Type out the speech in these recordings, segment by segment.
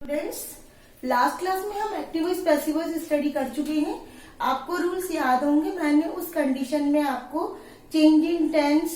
Students, last class में हम active voice passive voice study कर चुके हैं। आपको रूल्स याद होंगे। मैंने उस कंडीशन में आपको चेंज इन टेंस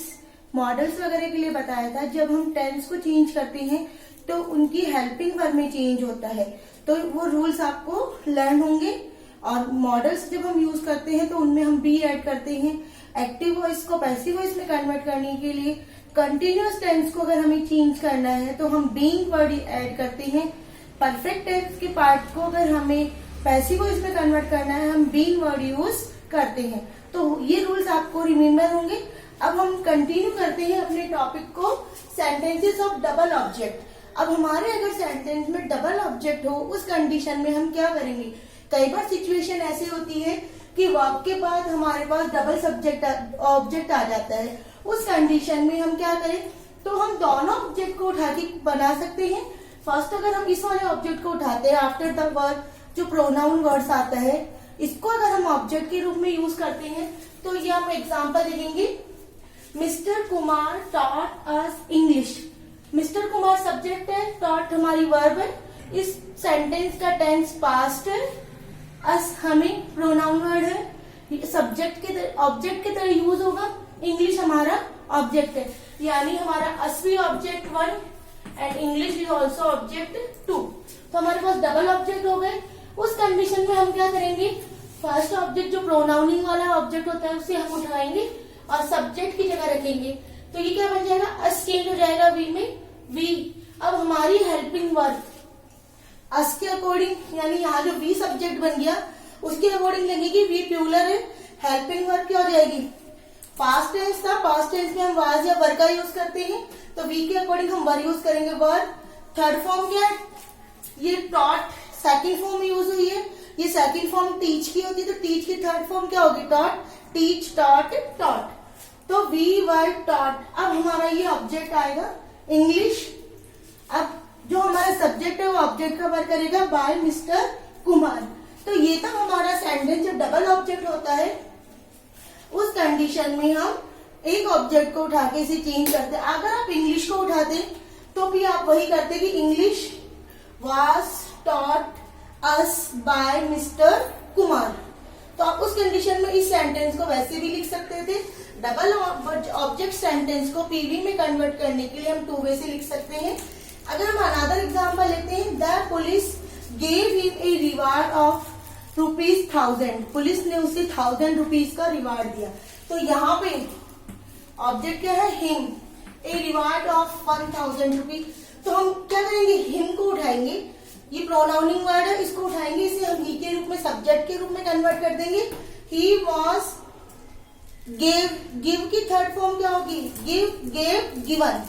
मॉडल्स वगैरह के लिए बताया था। जब हम टेंस को चेंज करते हैं तो उनकी हेल्पिंग वर्ब में चेंज होता है, तो वो रूल्स आपको लर्न होंगे। और मॉडल्स जब हम यूज करते हैं तो उनमें हम बी ऐड करते हैं। एक्टिव वॉइस को पैसिव वॉइस में कन्वर्ट करने के लिए कंटिन्यूअस टेंस को अगर हमें चेंज करना है तो हम बीइंग वर्ड ऐड करते हैं। परफेक्ट टेंस के पार्ट को अगर हमें पैसिव वॉइस में कन्वर्ट करना है हम बीइंग वर्ड यूज करते हैं। तो ये रूल्स आपको रिमेम्बर होंगे। अब हम कंटिन्यू करते हैं अपने टॉपिक को, सेंटेंसेस ऑफ डबल ऑब्जेक्ट। अब हमारे अगर सेंटेंस में डबल ऑब्जेक्ट हो उस कंडीशन में हम क्या करेंगे। कई बार सिचुएशन ऐसी होती है कि वर्ब के बाद हमारे पास डबल सब्जेक्ट ऑब्जेक्ट आ जाता है। उस कंडीशन में हम क्या करें, तो हम दोनों ऑब्जेक्ट को उठा के बना सकते हैं। फर्स्ट अगर हम इस वाले ऑब्जेक्ट को उठाते हैं आफ्टर द वर्ड, जो प्रोनाउन वर्ड्स आता है, इसको अगर हम ऑब्जेक्ट के रूप में यूज करते हैं तो ये हम एग्जांपल देखेंगे। Mister Kumar taught us English. Mister Kumar subject है, टॉट हमारी वर्ब है। इस सेंटेंस का टेंस पास्ट है, अस हमें प्रोनाउन वर्ड है, सब्जेक्ट के ऑब्जेक्ट की तरह यूज होगा। इंग्लिश हमारा ऑब्जेक्ट है, यानी हमारा अस भी object 1 and English is also object 2। तो हमारे पास डबल ऑब्जेक्ट हो गए। उस कंडीशन में हम क्या करेंगे, फर्स्ट ऑब्जेक्ट जो प्रोनाउनिंग वाला ऑब्जेक्ट होता है उसे हम उठाएंगे और सब्जेक्ट की जगह रखेंगे। तो ये क्या बन जाएगा, अस चेंज हो जाएगा वी में, वी। अब हमारी हेल्पिंग वर्ब अस के अकॉर्डिंग, यानी यहाँ जो वी सब्जेक्ट बन गया उसके अकॉर्डिंग लगेगी, वी प्लूरल है। हेल्पिंग वर्ब क्या हो जाएगी, पास्ट टेंस था, पास्ट टेंस में हम वाज या वर का यूज करते हैं, तो वी के अकॉर्डिंग हम वर यूज करेंगे, वर। थर्ड फॉर्म क्या है, ये टॉट सेकंड फॉर्म यूज हुई है। ये सेकंड फॉर्म टीच की होती है, तो टीच की थर्ड फॉर्म क्या होगी, टॉट, टीच, टॉट, टॉट। तो वी वर टॉट। अब हमारा ये ऑब्जेक्ट आएगा इंग्लिश। अब जो हमारा सब्जेक्ट है वो ऑब्जेक्ट का वर्क करेगा बाय मिस्टर कुमार। तो ये था हमारा सेंटेंस। जब डबल ऑब्जेक्ट होता है उस कंडीशन में हम एक ऑब्जेक्ट को उठा के इसे चेंज करते हैं। अगर आप इंग्लिश को उठाते तो भी आप वही करते कि English was taught us by mister Kumar. तो आप उस कंडीशन में इस सेंटेंस को वैसे भी लिख सकते थे। डबल ऑब्जेक्ट सेंटेंस को पीवी में कन्वर्ट करने के लिए हम 2 वे से लिख सकते हैं। अगर हम अनदर एग्जांपल लेते हैं, the police gave him a reward of ₹1000। Police ने उसे 1000 रुपीज का रिवार्ड दिया। तो यहाँ पे ऑब्जेक्ट क्या है, him, a reward of 1000 rupees. तो हम क्या करेंगे, हिम को उठाएंगे, ये प्रोनाउनिंग वर्ड है, इसको उठाएंगे, इसे हम ही के रूप में, सब्जेक्ट के रूप में कन्वर्ट कर देंगे। ही वॉज गेव, गिव की थर्ड फॉर्म क्या होगी, गिव, गेव, गिवन।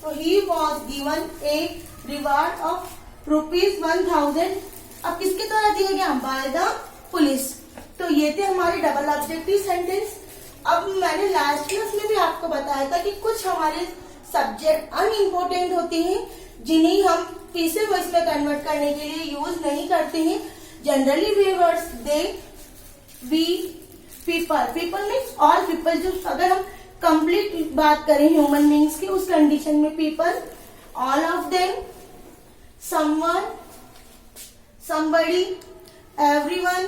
तो he was given a reward of ₹1000। अब किसके द्वारा दिया गया, बाय द पुलिस। तो ये थे हमारे डबल ऑब्जेक्टिव सेंटेंस। अब मैंने लास्ट क्लास में भी आपको बताया था कि कुछ हमारे सब्जेक्ट अनइम्पोर्टेंट होते हैं जिन्हें हम पैसिव वॉइस में कन्वर्ट करने के लिए यूज नहीं करते हैं। Generally we words they, we, people. People means all people. जो अगर हम कंप्लीट बात करें ह्यूमन बींग्स की, उस कंडीशन में people, all of them, someone, somebody, everyone,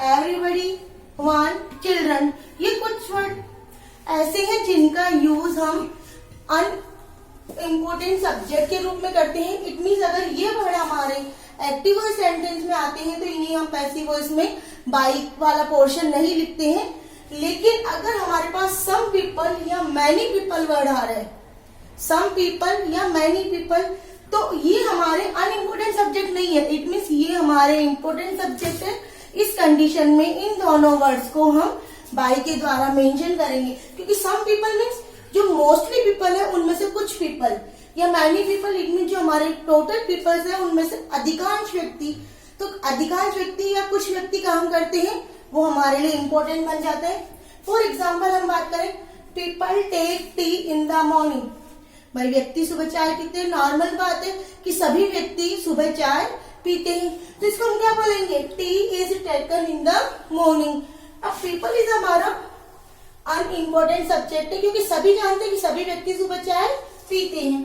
everybody, one, children। ये कुछ वर्ड ऐसे हैं जिनका यूज हम अनइम्पोर्टेंट सब्जेक्ट के रूप में करते हैं। इट मीन्स अगर ये वर्ड हमारे एक्टिव वॉइस सेंटेंस में आते हैं तो इन्हें हम पैसिव वॉइस में बाई वाला पोर्शन नहीं लिखते हैं। लेकिन अगर हमारे पास सम पीपल या मैनी पीपल वर्ड आ रहा है, सम पीपल या मैनी पीपल, तो ये हमारे अनइम्पोर्टेंट सब्जेक्ट नहीं है। इट मीन्स ये हमारे इम्पोर्टेंट सब्जेक्ट है। इस कंडीशन में इन दोनों वर्ड्स को हम बाय के द्वारा मेंशन करेंगे, क्योंकि सम पीपल मीन्स जो मोस्टली पीपल है उनमें से कुछ पीपल, या मैनी पीपल इट मीन्स जो हमारे टोटल पीपल्स है उनमें से अधिकांश व्यक्ति। तो अधिकांश व्यक्ति या कुछ व्यक्ति काम करते हैं वो हमारे लिए इम्पोर्टेंट बन जाते हैं। फॉर एग्जाम्पल हम बात करें, people take tea in the morning. भाई व्यक्ति सुबह चाय पीते हैं, नॉर्मल बात है कि सभी व्यक्ति सुबह चाय पीते हैं। तो इसको हम क्या बोलेंगे, T is taken in the morning. अब पीपल इज हमारा अनइम्पोर्टेंट सब्जेक्ट है, क्योंकि सभी जानते हैं कि सभी व्यक्ति सुबह चाय पीते हैं।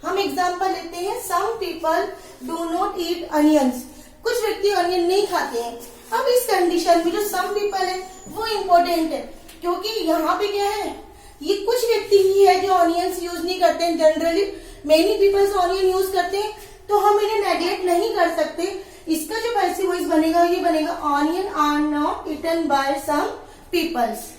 हम एग्जाम्पल लेते हैं, some people do not eat onions, कुछ व्यक्ति अनियन नहीं खाते हैं। अब इस कंडीशन में जो सम पीपल है वो इम्पोर्टेंट है, क्योंकि यहाँ पे क्या है, ये कुछ व्यक्ति ही है जो ऑनियंस यूज नहीं करते हैं। Generally many peoples onion use करते हैं, तो हम इन्हें नेग्लेक्ट नहीं कर सकते। इसका जो पैसिव वॉइस बनेगा ये बनेगा onion are not eaten by some peoples.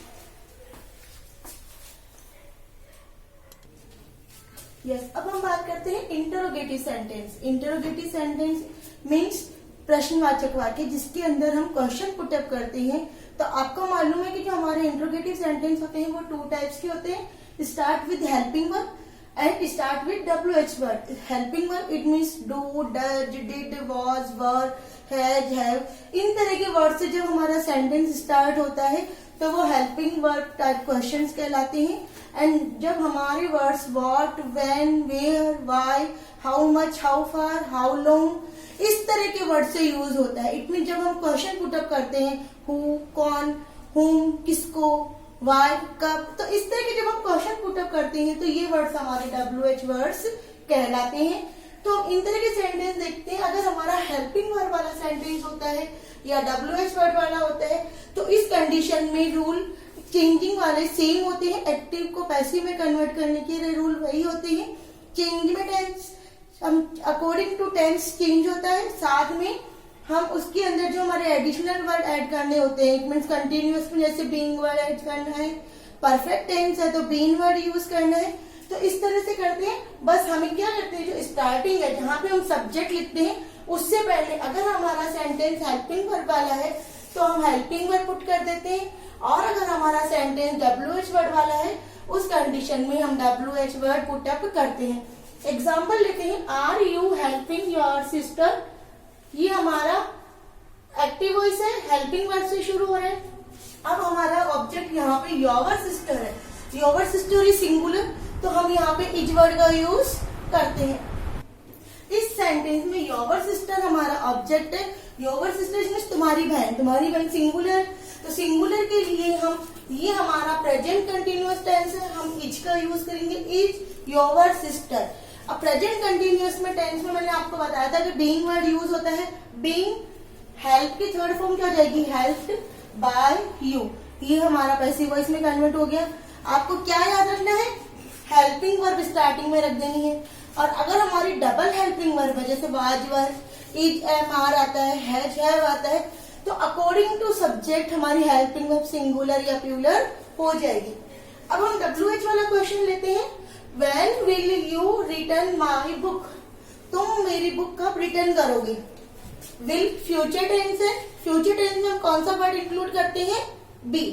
Yes, अब हम बात करते हैं interrogative sentence. Interrogative sentence means प्रश्नवाचक वाक्य, जिसके अंदर हम क्वेश्चन पुटअप करते हैं। तो आपको मालूम है कि जो हमारे इंटरोगेटिव सेंटेंस होते हैं वो 2 टाइप्स के होते हैं, start with helping verb and start with WH word. Helping verb it means do, does, did, was, were, has, have, इन तरह के वर्ड से जब हमारा सेंटेंस स्टार्ट होता है तो वो हेल्पिंग वर्ब टाइप क्वेश्चंस कहलाते हैं। एंड जब हमारे words what, when, where, why, how much, how far, how long, इस तरह के वर्ड से यूज होता है। इट मीन जब हम क्वेश्चन पुटअप करते हैं, हु, कौन, हुम, किसको, वाई, कब, तो इस तरह के जब हम क्वेश्चन पुटअप करते हैं तो ये वर्ड्स हमारे WH वर्ड्स कहलाते हैं। तो इन तरह के सेंटेंस देखते हैं। अगर हमारा हेल्पिंग वर्ब वाला सेंटेंस होता है या WH वर्ड वाला होता है तो इस कंडीशन में रूल चेंजिंग वाले सेम होते हैं। एक्टिव को पैसिव में कन्वर्ट करने के लिए रूल वही होते हैं। चेंज में tense according to tense change होता है, साथ में हम उसके अंदर जो हमारे एडिशनल वर्ड ऐड करने होते हैं, इट मीन्स कंटिन्यूअस में जैसे बीइंग वर्ड ऐड करना है, परफेक्ट टेंस है तो बीन वर्ड यूज करना है। तो इस तरह से करते हैं। बस हमें क्या करते हैं, जो स्टार्टिंग है जहाँ पे हम सब्जेक्ट लिखते हैं उससे पहले अगर हमारा सेंटेंस हेल्पिंग वर्ब वाला है तो हम हेल्पिंग वर्ब पुट कर देते हैं, और अगर हमारा सेंटेंस WH वर्ड वाला है उस कंडीशन में हम WH वर्ड पुट अप करते हैं। एग्जाम्पल लेते हैं, are you helping your sister. ये हमारा एक्टिव वॉइस है, हेल्पिंग वर्ड से शुरू हो रहा है। अब हमारा ऑब्जेक्ट यहाँ पे योर सिस्टर है, योर सिस्टर इज सिंगुलर, तो हम यहाँ पे इज वर्ड का यूज करते हैं। इस सेंटेंस में योर सिस्टर हमारा ऑब्जेक्ट है। योर सिस्टर मीन्स तुम्हारी बहन सिंगुलर, तो सिंगुलर के लिए हम ये हमारा प्रेजेंट कंटिन्यूअस टेंस है, हम इज का यूज करेंगे, इज योर सिस्टर। अब प्रेजेंट कंटिन्यूअस में टेंस में मैंने आपको बताया था कि बीइंग वर्ड यूज होता है। बीइंग हेल्प की थर्ड फॉर्म क्या हो जाएगी, हेल्प्ड बाय यू। ये हमारा पैसिव वॉइस में कन्वर्ट हो गया। आपको क्या याद रखना है, हेल्पिंग वर्ब स्टार्टिंग में रख देनी है। और अगर हमारी डबल हेल्पिंग वर्ब है जैसे was were, is, am, are आता है, हैज, हैव आता है, तो अकॉर्डिंग टू सब्जेक्ट हमारी हेल्पिंग वर्ब सिंगुलर या प्लूरल हो जाएगी। अब हम WH वाला क्वेश्चन लेते हैं, when will you return my book. तुम मेरी बुक कब रिटर्न करोगे। विल फ्यूचर टेंस है, फ्यूचर टेंस में हम कौन सा वर्ड इंक्लूड करते हैं, बी।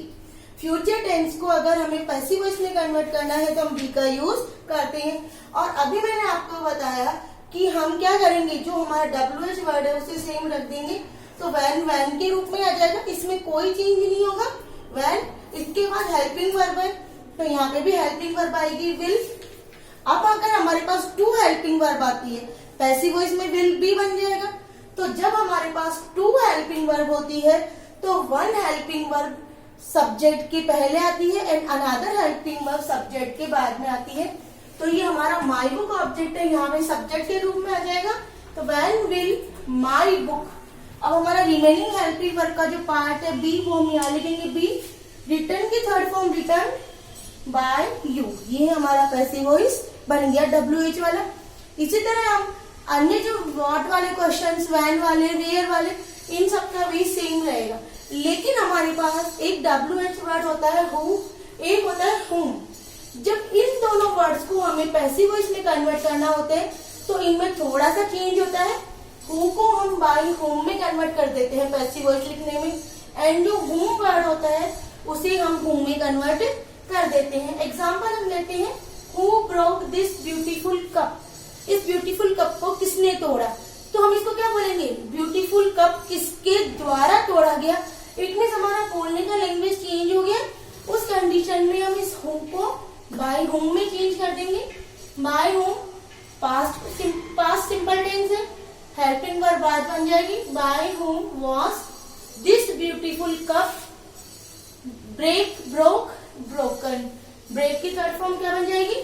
फ्यूचर टेंस को अगर हमें पैसिव वॉइस में कन्वर्ट करना है तो हम बी का यूज करते हैं। और अभी मैंने आपको बताया कि हम क्या करेंगे, जो हमारा WH वर्ड है उसे सेम रख देंगे, तो वैन के रूप में आ जाएगा, इसमें कोई चेंज नहीं होगा। वैन, इसके बाद हेल्पिंग वर्ब है तो यहाँ पे भी हेल्पिंग वर्ब आएगी, विल। अब अगर हमारे पास 2 हेल्पिंग वर्ब आती है, पैसिव वॉइस में विल भी बन जाएगा। तो जब हमारे पास 2 हेल्पिंग वर्ब होती है तो 1 हेल्पिंग वर्ब सब्जेक्ट के पहले आती है and another helping verb subject के बाद में आती है। तो ये हमारा माई बुक ऑब्जेक्ट है, यहाँ पे सब्जेक्ट के रूप में आ जाएगा। तो व्हेन विल माई बुक। अब हमारा रिमेनिंग हेल्पिंग वर्ब का जो पार्ट है बी, वो हम यहाँ लिखेंगे बी। रिटर्न की third form return by you, ये हमारा पैसिव वॉइस बन गया WH वाला। इसी तरह हम अन्य जो व्हाट वाले क्वेश्चंस, व्हेन वाले, वेयर वाले, इन सब का भी सेम रहेगा। लेकिन हमारे पास एक WH वर्ड होता है हु, एक होता है हुम। जब इन दोनों वर्ड्स को हमें पैसिव वॉइस में कन्वर्ट करना होता है तो इनमें थोड़ा सा चेंज होता है। हु को हम बाय हुम में कन्वर्ट कर देते हैं पैसिव वॉइस लिखने में, एंड जो हुम वर्ड होता है उसे हम हुम में कन्वर्ट कर देते हैं। एग्जाम्पल हम लेते हैं, who broke this beautiful cup. इस ब्यूटीफुल कप को किसने तोड़ा, तो हम इसको क्या बोलेंगे, ब्यूटीफुल कप किसके द्वारा तोड़ा गया। इट मीन्स हमारा बोलने का लैंग्वेज चेंज हो गया। उस कंडीशन में हम इस हु को बाय हुम में चेंज कर देंगे। By whom past simple tense है, हेल्पिंग वर्ब बाद बन जाएगी। By whom was this beautiful cup break, broke, broken. Break की थर्ड फॉर्म क्या बन जाएगी,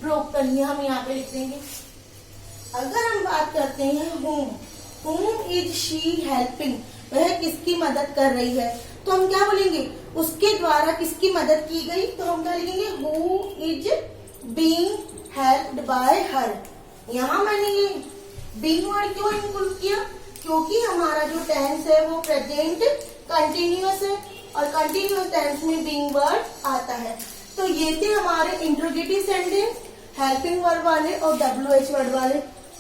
ब्रोकन। ये हम यहाँ पे लिख देंगे। अगर हम बात करते हैं whom इज शी हेल्पिंग, वह किसकी मदद कर रही है, तो हम क्या बोलेंगे, उसके द्वारा किसकी मदद की गई, तो हम क्या लिखेंगे, who is being helped bye हर। यहाँ मैंने ये बीइंग वर्ड क्यों इंक्लूड किया, क्योंकि हमारा जो टेंस है वो प्रेजेंट कंटिन्यूअस है और कंटिन्यूअस टेंस में बीइंग वर्ड आता है। तो ये थे हमारे इंट्रोगेटिव सेंटेंस, हेल्पिंग वर्ब वाले और WH वर्ड वाले।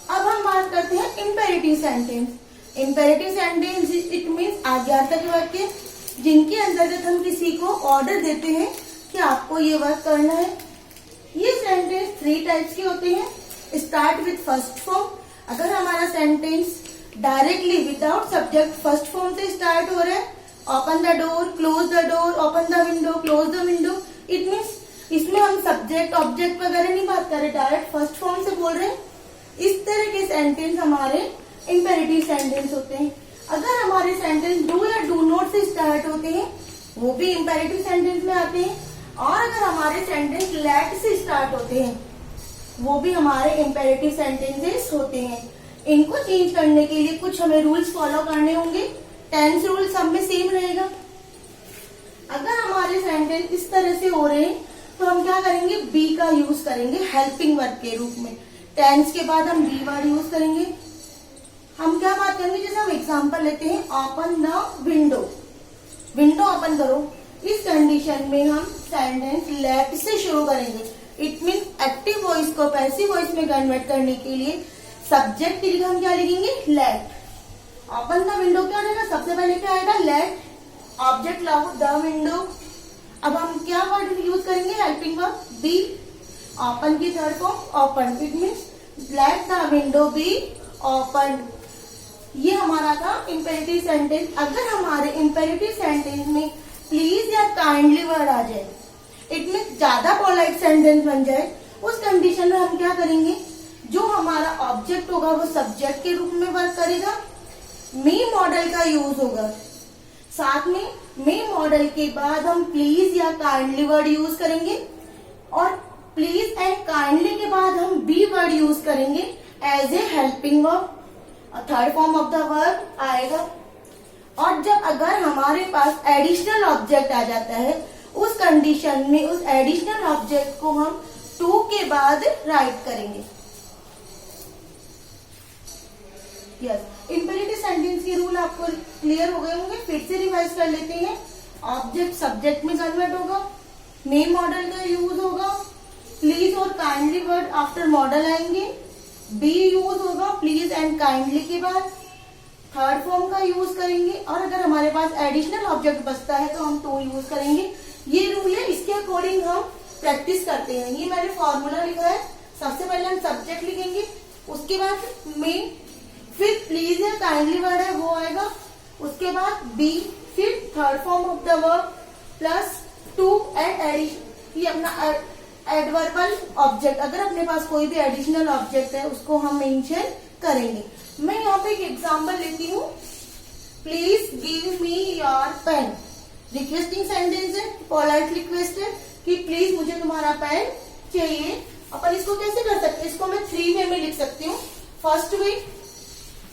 अब हम बात करते हैं imperative sentence. Imperative sentence it means आज्ञार्थक वाक्य, जिनके अंतर्गत हम किसी को ऑर्डर देते हैं कि आपको ये वर्क करना है। ये सेंटेंस 3 टाइप्स के होते हैं। स्टार्ट विथ फर्स्ट फॉर्म, अगर हमारा sentence directly without subject first form से स्टार्ट हो रहा है, open the door, close the door, open the window, close the window, it means इसमें हम सब्जेक्ट ऑब्जेक्ट वगैरह नहीं बात कर रहे, डायरेक्ट फर्स्ट फॉर्म से बोल रहे हैं। इस तरह के सेंटेंस हमारे इम्पेरेटिव सेंटेंस होते हैं। अगर हमारे सेंटेंस डू या डू नॉट से स्टार्ट होते हैं, वो भी इम्पेरेटिव सेंटेंस में आते हैं। और अगर हमारे सेंटेंस लेट से स्टार्ट होते हैं, वो भी हमारे इम्पेरेटिव सेंटेंसेस होते हैं। इनको चेंज करने के लिए कुछ हमें रूल्स फॉलो करने होंगे। टेंस रूल सब में सेम रहेगा। अगर हमारे सेंटेंस इस तरह से हो रहे हैं तो हम क्या करेंगे, बी का यूज करेंगे हेल्पिंग वर्ब के रूप में। टेंस के बाद हम बी वर्ड यूज करेंगे। हम क्या बात करेंगे, जैसे हम एग्जांपल लेते हैं, open the window, window open करो। इस कंडीशन में हम सेंटेंस लेट से शुरू करेंगे। इट मीन एक्टिव वॉइस को पैसिव वॉइस में कन्वर्ट करने के लिए सब्जेक्ट की जगह हम क्या लिखेंगे, लेट। ओपन द विंडो क्या रहेगा, सबसे पहले क्या आएगा, लेट, ऑब्जेक्ट लाओ द विंडो। अब हम क्या वर्ड यूज करेंगे, हेल्पिंग वर्ब बी। ओपन की third form open, it means let the window be open. ये हमारा था इम्पेरेटिव सेंटेंस। अगर हमारे इम्पेरेटिव सेंटेंस में प्लीज या काइंडली वर्ड आ जाए, इट मीन्स ज्यादा पोलाइट सेंटेंस बन जाए, उस कंडीशन में हम क्या करेंगे, जो हमारा ऑब्जेक्ट होगा वो सब्जेक्ट के रूप में वर्क करेगा। मी मॉडल का यूज होगा, साथ में मी मॉडल के बाद हम प्लीज या काइंडली वर्ड यूज करेंगे, और प्लीज एंड काइंडली के बाद हम बी वर्ड यूज करेंगे as a helping verb. Third form of the verb आएगा। और जब अगर हमारे पास एडिशनल ऑब्जेक्ट आ जाता है, उस कंडीशन में उस एडिशनल ऑब्जेक्ट को हम टू के बाद राइट करेंगे। यस, इम्पेरेटिव सेंटेंस के रूल आपको क्लियर हो गए होंगे। फिर से रिवाइज कर लेते हैं। ऑब्जेक्ट सब्जेक्ट में कन्वर्ट होगा, मे मॉडल का यूज होगा, प्लीज और काइंडली वर्ड आफ्टर मॉडल आएंगे, बी यूज होगा प्लीज एंड काइंडली के बाद, थर्ड फॉर्म का यूज करेंगे, और अगर हमारे पास एडिशनल ऑब्जेक्ट बचता है तो हम टू यूज करेंगे। ये रूल है, इसके अकॉर्डिंग हम प्रैक्टिस करते हैं। ये मैंने फॉर्मूला लिखा है। सबसे पहले हम सब्जेक्ट लिखेंगे, उसके बाद में, फिर प्लीज या काइंडली वर्ड है वो आएगा, उसके बाद बी, फिर third form of the verb plus to and addition, ये अपना एडवर्बल ऑब्जेक्ट। अगर अपने पास कोई भी एडिशनल ऑब्जेक्ट है उसको हम मेंशन करेंगे। मैं यहाँ पे एक एग्जांपल लेती हूँ, please give me your pen. Requesting sentence है, पोलाइट रिक्वेस्ट है कि प्लीज मुझे तुम्हारा पेन चाहिए। अपन इसको कैसे कर सकते हैं, इसको मैं 3 वे में लिख सकती हूँ। फर्स्ट वे,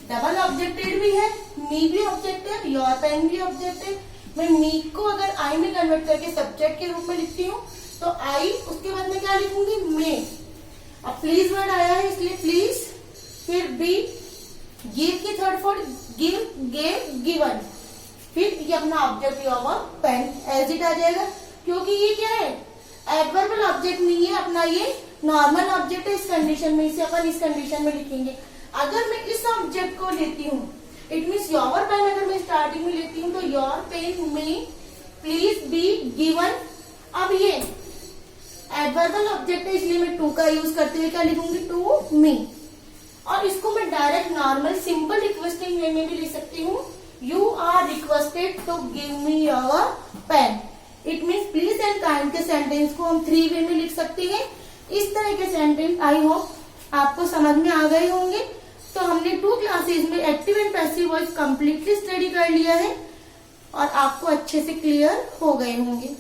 डबल ऑब्जेक्टेड भी है, मी भी ऑब्जेक्ट है, योर पेन भी ऑब्जेक्ट है। मैं मी को अगर आई में कन्वर्ट करके सब्जेक्ट के रूप में लिखती हूँ तो आई, उसके बाद में क्या लिखूंगी, मे। अब प्लीज वर्ड आया है इसलिए प्लीज, फिर बी, गिव की third form give, gave, given, फिर ये अपना object your pen as it आ जाएगा। क्योंकि ये क्या है, एडवर्बल ऑब्जेक्ट नहीं है अपना, ये नॉर्मल ऑब्जेक्ट है। इस कंडीशन में इसे अपन इस कंडीशन में लिखेंगे। अगर मैं इस ऑब्जेक्ट को लेती हूँ, इट मीन्स योर पेन, अगर मैं स्टार्टिंग में लेती हूँ तो योर पेन में प्लीज बी गिवन। अब ये एडवर्बल ऑब्जेक्ट है इसलिए मैं टू का यूज करते हुए क्या लिखूंगी, टू मी। और इसको मैं direct normal simple requesting way में भी लिख सकती हूँ, you are requested to give me your pen. It means please and kind के सेंटेंस को हम 3 वे में लिख सकते हैं। इस तरह के सेंटेंस आई होप आपको समझ में आ गए होंगे। तो हमने 2 क्लासेज में active and passive voice completely study कर लिया है और आपको अच्छे से क्लियर हो गए होंगे।